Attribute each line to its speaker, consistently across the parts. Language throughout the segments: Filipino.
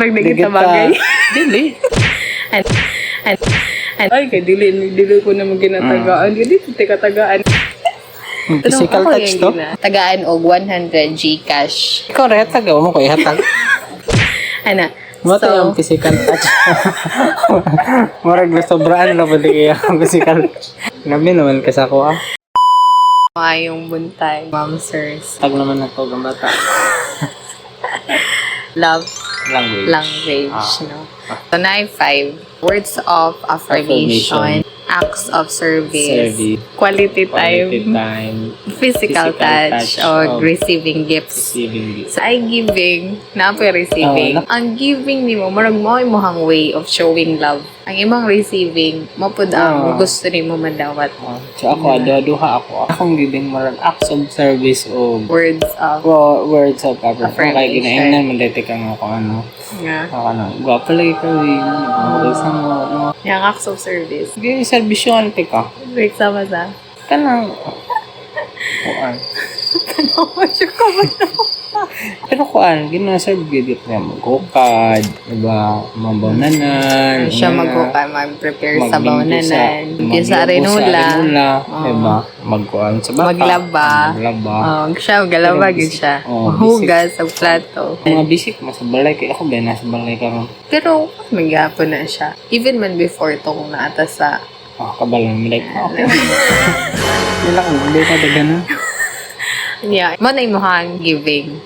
Speaker 1: Nagdagit na bagay.
Speaker 2: Dili.
Speaker 1: Ay, kay dili ko naman ginatagaan. Dili ko katagaan.
Speaker 2: Physical touch to.
Speaker 1: Tagaan og 100 Gcash.
Speaker 2: Ikaw rin, tagaw mo ko ihatag.
Speaker 1: Ana.
Speaker 2: Mata yung physical touch. Marag na sobraan na pwede kaya ang physical touch. Grabe naman kasi ako
Speaker 1: Yung buntay, ma'am sirs.
Speaker 2: Tag naman na to, gambata.
Speaker 1: Love
Speaker 2: Language.
Speaker 1: no? So, na 5 words of affirmation, acts of service, quality time, physical touch, or receiving gifts. So, ay giving, na po receiving. Ang giving ni mo, marag mo ay mohang way of showing love. Ang imong receiving, mapod ang gusto ni mo mandawat.
Speaker 2: So ako, duha ako. Akong giving marag acts of service o
Speaker 1: Words of
Speaker 2: words of affirmation. Kaya ginaingnan, mandete ka nga kung ano.
Speaker 1: nga.
Speaker 2: Gwapo lagi ka, isang mo.
Speaker 1: Yung acts of service.
Speaker 2: Sige, servisyon ka.
Speaker 1: Wait, sama sa.
Speaker 2: Kanang, kuan.
Speaker 1: Tanawa siya ka ba?
Speaker 2: Pero kuan, ginaserve gid niya magkukad, diba? Mabawnanan.
Speaker 1: Siya mag-hukay, mag-prepare sa bawnanan. Yung sa arenula.
Speaker 2: Diba? Magkuan sa baka.
Speaker 1: Maglaba. Siya, galaba yun siya. Mahugas sa plato.
Speaker 2: Mga bisik, masabalay kayo. Ako ba, nasa balay ka ron.
Speaker 1: Pero, magyapon na siya. Even man before to, kung naatas sa...
Speaker 2: Kabalang like, okay. Nila kung hindi ka na ganun.
Speaker 1: Yeah. Mo na imuhang giving.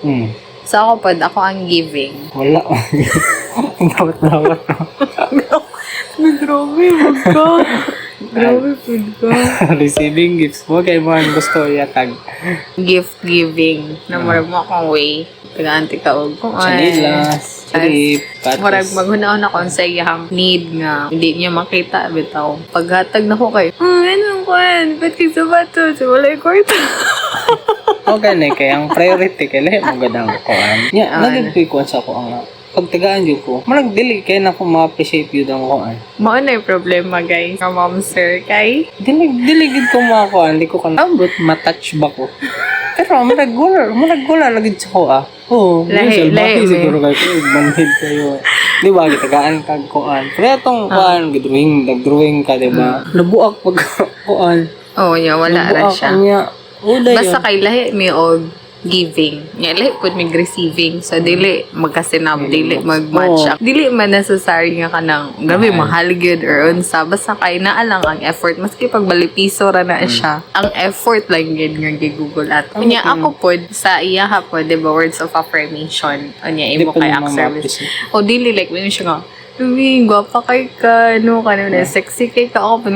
Speaker 1: So, ako ang giving.
Speaker 2: Wala. Dawat-dawat.
Speaker 1: Grabe, wag ka. Grabe, food ka.
Speaker 2: Receiving gifts mo, kaya mo ang gusto yatag.
Speaker 1: Gift giving. Na marag mo akong way. Taga-anti ka og kung
Speaker 2: Chanilas, trip, patos.
Speaker 1: Marag maghunahon ako sa iyang need nga. Hindi niya makita, bitaw. Paghatag na ko kay, anong kwan? Ba't kayo sabatos? Wala yung kwarta.
Speaker 2: Okay na, kaya ang priority kaya lahat mo gadang kuan. Nagagpay ko sa kuan. Pagtagaan yun ko, marag-dili kaya na ko ma-appreciate yun ang kuan.
Speaker 1: Mao na yung problema, guys. Ang mom, sir, kay?
Speaker 2: Dili gid ko mga kuan, di ko kanabot, matouch ba ko. Pero marag-gula lagi sa ko
Speaker 1: Lahi,
Speaker 2: siguro kayo, manhid kayo. Di ba, gitagaan kag kuan. Pero itong kuan, nag-drawing ka, di ba? Nabuak pag kuan.
Speaker 1: Wala ra siya. Basta
Speaker 2: Basta
Speaker 1: kay lahi may og giving. Lahi pud mig receiving. So dili magkasinab, dili mag-match up. Dili man necessary nga kanang grabe mahal gyud or unsa. Basta kay naa lang ang effort maski pag balipiso ra na siya. Ang effort lang gyud nga gi-google at. Unya ako pod sa iya ha pod, di ba, words of affirmation. Unya imo kay act service. O dili like when siya nga Uy, gwapa kay ka, sexy kay ka ako.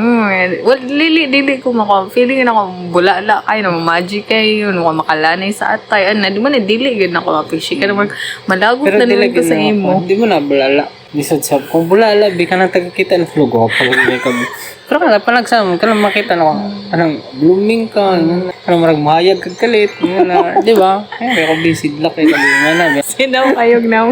Speaker 1: Dili ko feeling na ako bulala kay, magic kay, makalanay sa atay. Di mo na, dili yun ako appreciate. Kaya malagot na naman ko sa imo.
Speaker 2: Hindi mo na bulala. Disad kung bulala, di ka na tagakita ng flow, gwapa kay ka. Pero kala panagsama, kala makita na ako, anong blooming ka, anong marag mahayag kagkalit, di ba? Kaya ako busy luck kay kalinga na.
Speaker 1: Sinaw kayog na.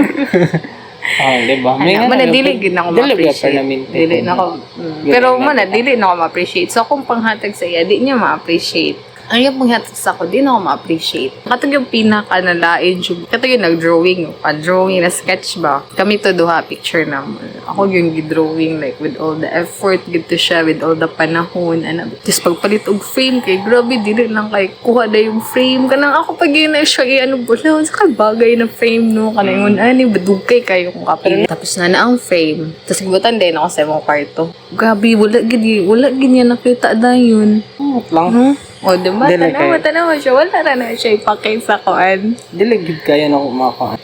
Speaker 2: Diba?
Speaker 1: Dili gid na ako ma-appreciate. Dili na ako. Pero dili na ako ma-appreciate. So kung panghatag sa iya, di niya ma-appreciate. Ang yung panghatag sa ako, di na ako ma-appreciate. Katag yung pinaka-nalain, katag yung nag-drawing, pa-drawing na sketch ba? Kami to duha picture naman. Ako yung gi-drawing, like with all the effort, gito siya, with all the panahon. Tapos pagpalit og frame, kay grabe, dili lang kay kuha na yung frame. Kanang ako pag yun na siya, bula, sa bagay na frame, no? Kanang yun, badugkay kayo kung kapil. Tapos na ang frame. Tapos gibutan din ako sa mong kwarto. Grabe, wala gid niya nakita na yun.
Speaker 2: Lang.
Speaker 1: Diba? Tanawa siya. Wala na siya ipakay sa koan.
Speaker 2: Diligid kaya na kumakaan.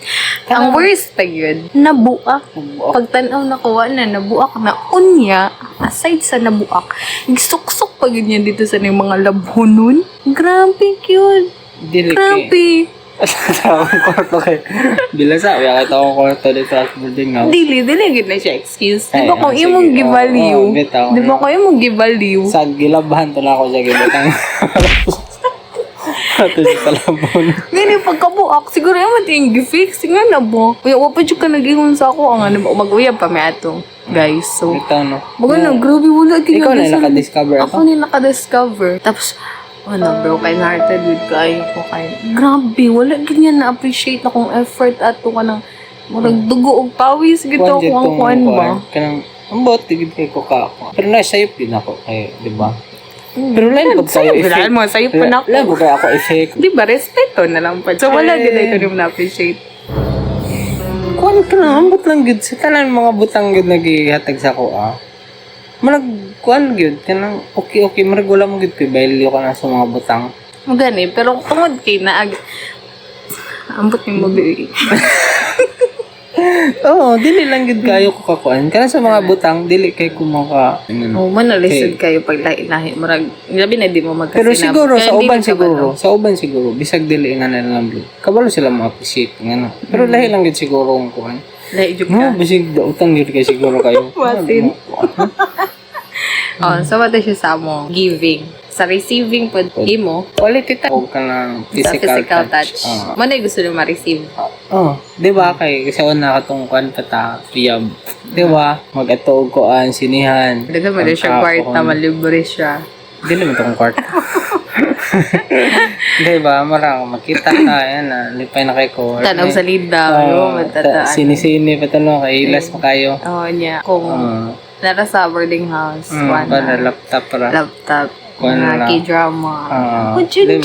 Speaker 1: Ang worst pa yun, nabuak. Pagtanaw na kuha nabuak na unya. Aside sa nabuak, nagsuksok pa yun yan dito sa mga labhonon. Grabe yun. Grabe.
Speaker 2: Sa akong kwarto kay bila sa kaya kita akong kwarto dito sa building nga.
Speaker 1: Dili gid na siya excuse. Di ba kung imong gibaliw? Di ba kung imong gibaliw?
Speaker 2: Sa gilabahan to na ako sa gibutang. Ato sa talabon.
Speaker 1: Ngani pagkabuak siguro yung ting gi-fix nga na bo. Uya wa pa jud ka nagingon sa ako ang mag-uyab pa mi ato. Guys, so
Speaker 2: ito no.
Speaker 1: Baga grabe wala gid.
Speaker 2: Ikaw na naka-discover
Speaker 1: ako. Ako ni naka-discover. Tapos broken hearted with kayo ko kayo. Grabe, wala ganyan na-appreciate na kong effort at to ka ng Murag dugo og pawis gito
Speaker 2: Kuwan
Speaker 1: ko ang
Speaker 2: gitong
Speaker 1: kuan ba.
Speaker 2: Kanang ambot tigid kay ko ka ako. Pero nasayop din ako kay, di ba? Pero lain pag kayo
Speaker 1: Wala mo sayo pa na
Speaker 2: Lain
Speaker 1: ako.
Speaker 2: pag kayo ako effect.
Speaker 1: Di ba respeto na lang pa. So wala gid ito nim na appreciate.
Speaker 2: Kuan ka na, ambot lang gid sa tanan mga butang gid nagihatag sa ako Marag kuan gid kanang okay marag wala mo gid kay value ka na sa mga butang.
Speaker 1: Mo gani pero tungod kay naag ambot ni mo bi.
Speaker 2: Oo, dili lang gid kayo ko kakuan. Kana sa mga butang dili kay kumaka.
Speaker 1: Oh, man nalisod kayo pag lahi-lahi murag labi na di mo magkasinab.
Speaker 2: Pero siguro
Speaker 1: Kaya
Speaker 2: sa
Speaker 1: di
Speaker 2: uban
Speaker 1: na kabalo.
Speaker 2: siguro bisag dili nga na lang blue. Kabalo sila mo appreciate nga Pero lahi lang gid siguro ang kuan.
Speaker 1: Lahi jud
Speaker 2: No,
Speaker 1: ka.
Speaker 2: bisig daotan gid kay siguro kayo.
Speaker 1: Matin. Oh, so what siya sa mo? Giving. Sa receiving po, imo,
Speaker 2: Quality time. Huwag ka ng
Speaker 1: sa physical touch.
Speaker 2: Ah.
Speaker 1: Mo na gusto nyo ma-receive.
Speaker 2: Oh, di ba kay sa una katong kuan pata riyab. Di ba? Mag-atog ko an sinihan.
Speaker 1: Dito mo na siya kwarta, malibre siya.
Speaker 2: Dili mo tong kwarta. Di ba? Mara makita ka yan na lipay na kay ko.
Speaker 1: Tanaw sa lida. Matataan.
Speaker 2: Sini-sini pa tanong kay ilas mo kayo.
Speaker 1: Oo niya. Kung nara sa boarding house,
Speaker 2: Para laptop para.
Speaker 1: laptop,
Speaker 2: Kuwan
Speaker 1: mga
Speaker 2: lang.
Speaker 1: K-drama.
Speaker 2: Diba?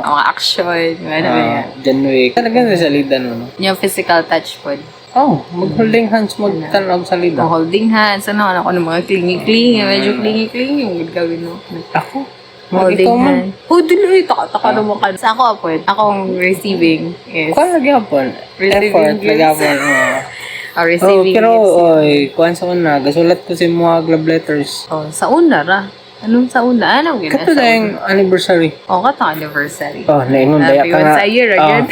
Speaker 1: Mga action. Ano ba yan?
Speaker 2: John Wick. Talaga sa salida no.
Speaker 1: Yung physical touch po.
Speaker 2: Oh, mag-holding hands, mag-tanaw sa salida.
Speaker 1: Holding hands, ano ng mga clingy-clingy, medyo clingy-clingy yung gagawin mo.
Speaker 2: Ako?
Speaker 1: Holding
Speaker 2: Ikaw man.
Speaker 1: hands. Oh, dili, taka naman ka. Sa ako, po, akong receiving is,
Speaker 2: Kuha nagyapon.
Speaker 1: Receiving
Speaker 2: Effort,
Speaker 1: gifts.
Speaker 2: nagyapon.
Speaker 1: receiving
Speaker 2: pero,
Speaker 1: gifts.
Speaker 2: kuha sa una, gasulat ko sa mga love letters.
Speaker 1: Oh, sa una ra. Anong sa una? Anong gina
Speaker 2: Kato
Speaker 1: sa
Speaker 2: na
Speaker 1: una?
Speaker 2: yung anniversary.
Speaker 1: Oh, katong anniversary.
Speaker 2: Oh, naingon, daya
Speaker 1: Happy
Speaker 2: ka
Speaker 1: once
Speaker 2: nga.
Speaker 1: a year again.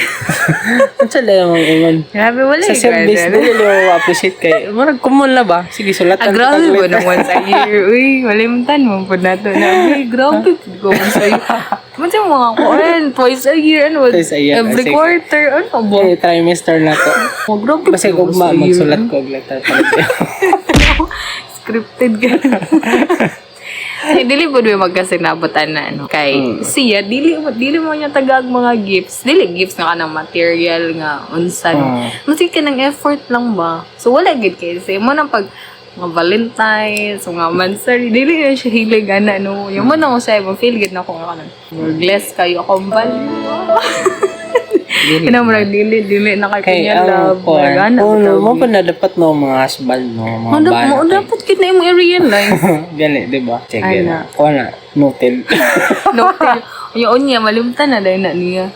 Speaker 2: Ang sa daya mong ingon.
Speaker 1: Grabe, wala
Speaker 2: Sa
Speaker 1: yung
Speaker 2: service,
Speaker 1: grabe.
Speaker 2: dili mo appreciate kay. Marag kumon na ba? Sige, sulatan
Speaker 1: Grabe
Speaker 2: kita
Speaker 1: mo
Speaker 2: later.
Speaker 1: nang once a year. Uy, walimtan mo po na to. Nabi, grabe. Go once a year. Ba't yung mga kuhan? Twice a year. Ano?
Speaker 2: Twice a year.
Speaker 1: Every
Speaker 2: Sige.
Speaker 1: quarter. Ano ba?
Speaker 2: Eh, trimester na to.
Speaker 1: Oh, grabe.
Speaker 2: Basta
Speaker 1: once
Speaker 2: gugma,
Speaker 1: a year.
Speaker 2: magsulat ko og letter.
Speaker 1: Scripted ka. Ay, dili po doon magkasinabutan na ano. Kay siya, dili mo niya tagag mga gifts. Dili gifts nga ka ng material nga unsan. Masig ka ng effort lang ba? So, wala gid kay say mo nang pag mga Valentine's, mga Mansari, dili na siya hilig ana no. Yung mo nang usay mo feel gid na ko nga nang bless kayo akong bal. Kina mo dili na kay
Speaker 2: Kay
Speaker 1: kanya love.
Speaker 2: kuan.
Speaker 1: Ano
Speaker 2: Mo pa na dapat no mga husband no, mga
Speaker 1: mo
Speaker 2: bana.
Speaker 1: dapat kid na mo i-realize.
Speaker 2: Gani, di ba? Check it.
Speaker 1: Ana.
Speaker 2: Kuha na, noted.
Speaker 1: Noted. Yung niya, malimtan na dahil na niya.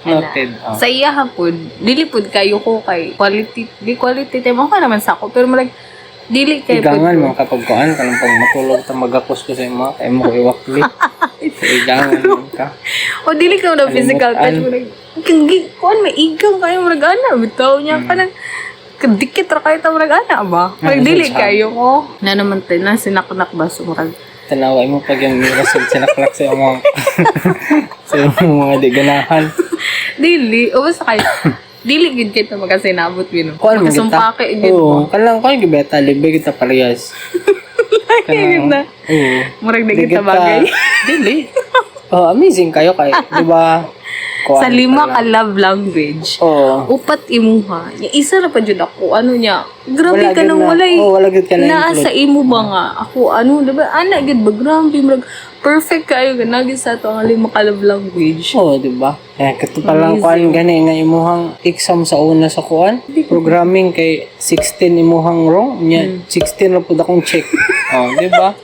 Speaker 2: Noted. Oh.
Speaker 1: Sa iya hapon, dili pud kayo ko kay quality time. Okay naman sa ako, pero marag, dili kayo
Speaker 2: Igangan mo kapag kuan kanang pag matulog ta magapos ko sa imo kay mo ko iwakli. Igangan mo ka.
Speaker 1: O dili ka na physical touch. Marag, kuan may igang kayo, marag ana. Bitaw niya ka nang, kadikit ra kayo ta marag ana ba? Marag dili kayo ko. Na naman tayo, na sinaknak ba? So marag,
Speaker 2: Tanaway mo pag yung mirasog sinaklak sa mga sa mga di ganahan.
Speaker 1: dili. O basta kayo, dili gid kita magkasinabot yun.
Speaker 2: Kuan mo
Speaker 1: Magkasumpake gid
Speaker 2: Oo,
Speaker 1: mo.
Speaker 2: kanang kuan gibeta libe kita parehas.
Speaker 1: Gid na.
Speaker 2: Oo.
Speaker 1: Murag na
Speaker 2: Di
Speaker 1: kita bagay.
Speaker 2: Dili. Oh, amazing kayo kay, di ba? Kuan
Speaker 1: Sa 5
Speaker 2: pala.
Speaker 1: ka love language,
Speaker 2: Oo.
Speaker 1: upat imuha. Yung isa na pa dyan ako, ano niya, grabe
Speaker 2: Wala
Speaker 1: ka
Speaker 2: gid
Speaker 1: nang
Speaker 2: na.
Speaker 1: walay.
Speaker 2: Oo, wala gid ka na
Speaker 1: Naa
Speaker 2: include.
Speaker 1: sa imo ba nga? Ako, ano, diba? Ana, gid ba? Grabe, marag, perfect kayo. Ganagin sa ito ang 5 ka love language.
Speaker 2: Oo, di ba? Kato pa lang kuan gani nga imuhang exam sa una sa kuan. Programming kay 16 imuhang wrong. Nya 16 ra pud akong check. Oh, di ba?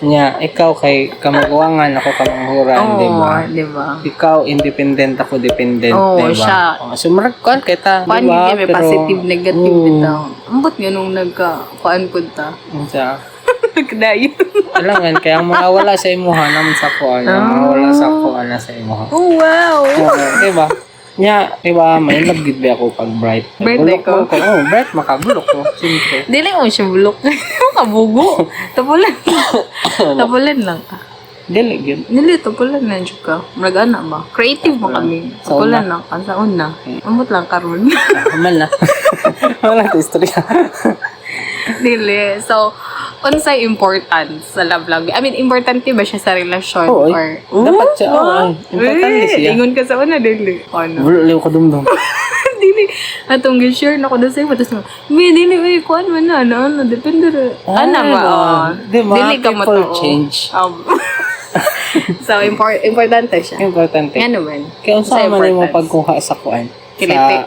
Speaker 2: Nya ikaw kay kamagwangan ako kamanghuran, di ba?
Speaker 1: Diba?
Speaker 2: Ikaw independent ako dependent,
Speaker 1: Oo,
Speaker 2: di ba?
Speaker 1: siya.
Speaker 2: Oh, so marag kuan kay ta,
Speaker 1: Kuan
Speaker 2: di ba?
Speaker 1: yun, may positive, negative bitaw. Ambot nga nung kuan po ta.
Speaker 2: Sa
Speaker 1: Nagdayo.
Speaker 2: alangan kaya ang mga wala sa imuha naman sa kuan, ang mga wala sa kuan na sa imuha.
Speaker 1: Oh, wow.
Speaker 2: Oo, di ba? Nya, di ba, may nag-gid ba ako pag bright.
Speaker 1: Birthday
Speaker 2: Bulok
Speaker 1: ko?
Speaker 2: Oh, bright, makabulok ko. Siyempre.
Speaker 1: Dili mo siya bulok. Kabugo. Tapulan. Tapulan lang ka.
Speaker 2: Dili, gid.
Speaker 1: Nili, tapulan na dyan ka. Marag-ana ba? Creative mo kami.
Speaker 2: Sa
Speaker 1: Tapulan lang ka. Sa una. Amot lang karon.
Speaker 2: Hamal na. Wala ko istorya.
Speaker 1: Dili. So, unsay importance sa love language? I mean, importante ba siya sa relasyon?
Speaker 2: Oo,
Speaker 1: or...
Speaker 2: dapat siya. Oo, importante siya.
Speaker 1: Ingon ka sa una, dili. Ano?
Speaker 2: Bulo ko dumdum.
Speaker 1: dili. Atong gi-share na ko na sa'yo. Tapos nga, dili, kuhan man na, ano, depende rin. Ba?
Speaker 2: Di ba?
Speaker 1: Dili ka
Speaker 2: People
Speaker 1: matoo.
Speaker 2: change.
Speaker 1: So, importante siya.
Speaker 2: Importante.
Speaker 1: Yan naman.
Speaker 2: Kaya
Speaker 1: Sa
Speaker 2: unsa man mo
Speaker 1: importance.
Speaker 2: pagkuha sa kuan?
Speaker 1: Kiliti.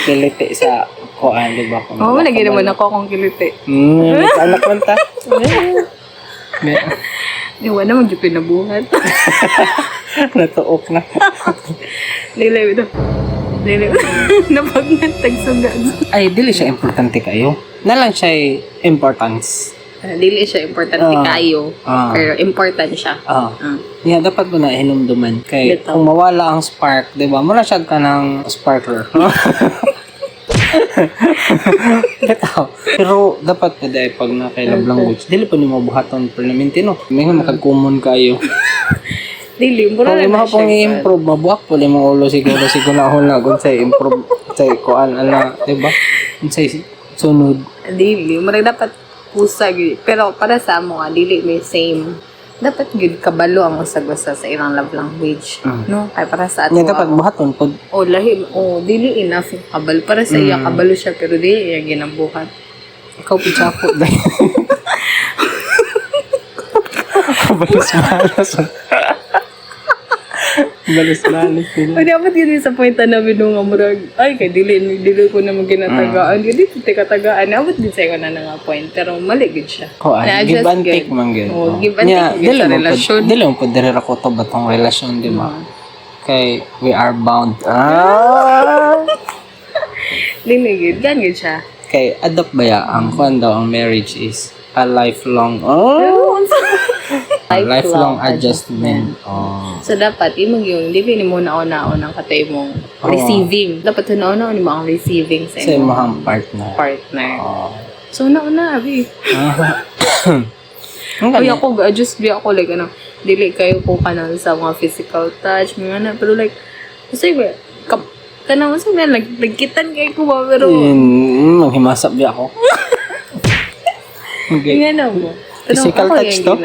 Speaker 2: Kiliti sa kuan, di ba?
Speaker 1: Oo, lagi naman ako akong kiliti.
Speaker 2: Anak man ta.
Speaker 1: Iwan na, mag-yung pinabuhat.
Speaker 2: Natuok na.
Speaker 1: Dili, ito. Dili. Napagnantag sugat.
Speaker 2: Ay, dili siya importante kayo. Na lang siya importance.
Speaker 1: Dili siya importante kayo. Pero important siya.
Speaker 2: Yeah, dapat mo na hinumduman. Kay
Speaker 1: Dito.
Speaker 2: kung mawala ang spark, di ba? Mula siya ka ng sparkler. Bitaw. Pero dapat pa dahil pag naka-love language, dili pa ni mabuhaton permanente, no? May nga makag-common kayo.
Speaker 1: Dili, mura
Speaker 2: Kung
Speaker 1: na
Speaker 2: mga pang
Speaker 1: siya.
Speaker 2: i-improve, mabuhak po yung mga ulo siguro na hula kung sa improve sa kuan ala, di ba? Kung sa sunod.
Speaker 1: Dili, mura dapat pusa gyud. Pero para sa amo nga dili may same. Dapat gyud kabalo ang usag-usa sa ilang love language, no? Kay para sa ato.
Speaker 2: Nga dapat buhaton pod.
Speaker 1: Dili enough yung kabalo para sa iya kabalo siya pero dili iya ginabuhat.
Speaker 2: Ikaw po tsako dahil. Balas-balas. Balas-balas sila.
Speaker 1: O dapat yun sa point na binunga murag, ay kay dili ko na maginatagaan. Dili ti katagaan. Abot din sa na nga point pero mali gid siya.
Speaker 2: Give and take man gyud.
Speaker 1: Give and take gyud sa relasyon.
Speaker 2: Dili mo pod diri ra ko to batong relasyon, di ba? Kay we are bound.
Speaker 1: Dili gid, gan gid siya.
Speaker 2: Kay adopt ba ya ang kuan daw ang marriage is a lifelong lifelong adjustment.
Speaker 1: So dapat imong yung dili ni mo naon-naon ang katay mong receiving. Dapat naon-naon ni mo ang receiving sa
Speaker 2: Sa
Speaker 1: imong
Speaker 2: imong partner.
Speaker 1: So nauna abi.
Speaker 2: Ang
Speaker 1: Kaya
Speaker 2: ganda.
Speaker 1: ako adjust bi ako like ano, dili kayo ko kanan sa mga physical touch, mga na pero like kasi kanang sa may nagkitan kay ko ba pero
Speaker 2: Manghimasap di ako.
Speaker 1: nga na mo.
Speaker 2: Physical touch to?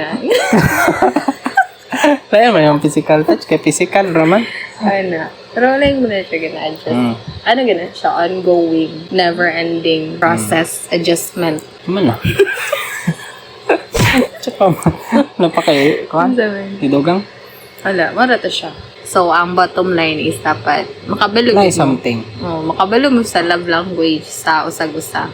Speaker 2: Kaya may yung physical touch. Kaya physical raman.
Speaker 1: Ano? Pero wala yung muna siya gina-adjust. Ano gina siya? Ongoing, never-ending process adjustment.
Speaker 2: Naman na. Tsaka napakayo. Kuhan? Hidugang?
Speaker 1: Wala, marata siya. So, ang bottom line is dapat makabalo
Speaker 2: Like
Speaker 1: mo.
Speaker 2: something.
Speaker 1: Makabalo mo sa love language sa usag-usa.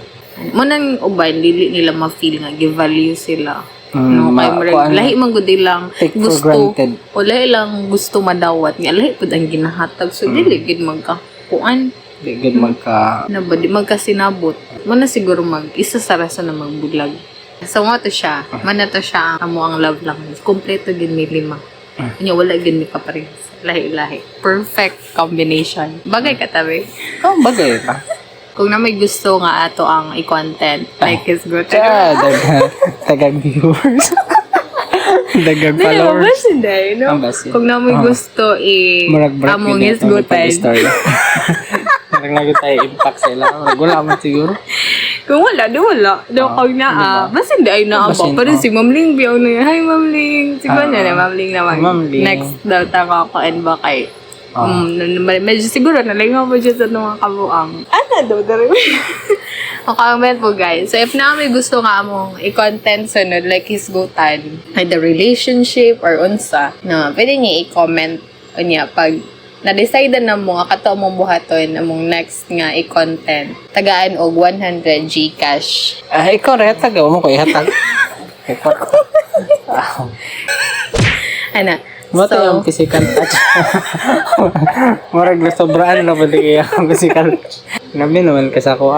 Speaker 1: Munang uban, dili nila ma-feel nga, give value sila. No, kay murag lahi man gud lang
Speaker 2: take for
Speaker 1: gusto
Speaker 2: granted.
Speaker 1: o lahi lang gusto madawat nga lahi pud ang ginahatag so dili gid magkakuan
Speaker 2: Di good magka...
Speaker 1: na ba di magkasinabot mo na siguro isa sa rason na magbulag so mo to siya man to siya amo ang love language kompleto gid may 5 nya wala gid mi kaparehas lahi perfect combination bagay ka tabi
Speaker 2: bagay pa.
Speaker 1: kung na may gusto nga ato ang i-content like is good
Speaker 2: Dagang viewers. Dagang followers.
Speaker 1: Basta hindi, no? Kung na may gusto, among is good time.
Speaker 2: Parang lagi tayo impact sila. Wala man siguro.
Speaker 1: Kung wala, di wala. Kung na, basta hindi ay naaba. Pero si Ma'am Ling, biyaw na yun. Hi, Ma'am Ling. Si Ma'am Ling naman.
Speaker 2: Ma'am Ling.
Speaker 1: Next daw tama ko and ba kay medyo siguro nalingaw mo dyan sa mga kabuang. Ano daw, dari comment po guys. So if na may gusto nga mong i-content sunod like his gutan, like the relationship or unsa, na pwede niya i-comment o niya pag na-decide na mo nga kato mong buhaton among next nga i-content. Tagaan og 100 Gcash.
Speaker 2: Ikaw rin hatag. Huwag mo ko ihatag.
Speaker 1: Ano?
Speaker 2: Mata yung physical touch. Marag na sobraan na pwede kaya ang physical touch. Nabi naman kasako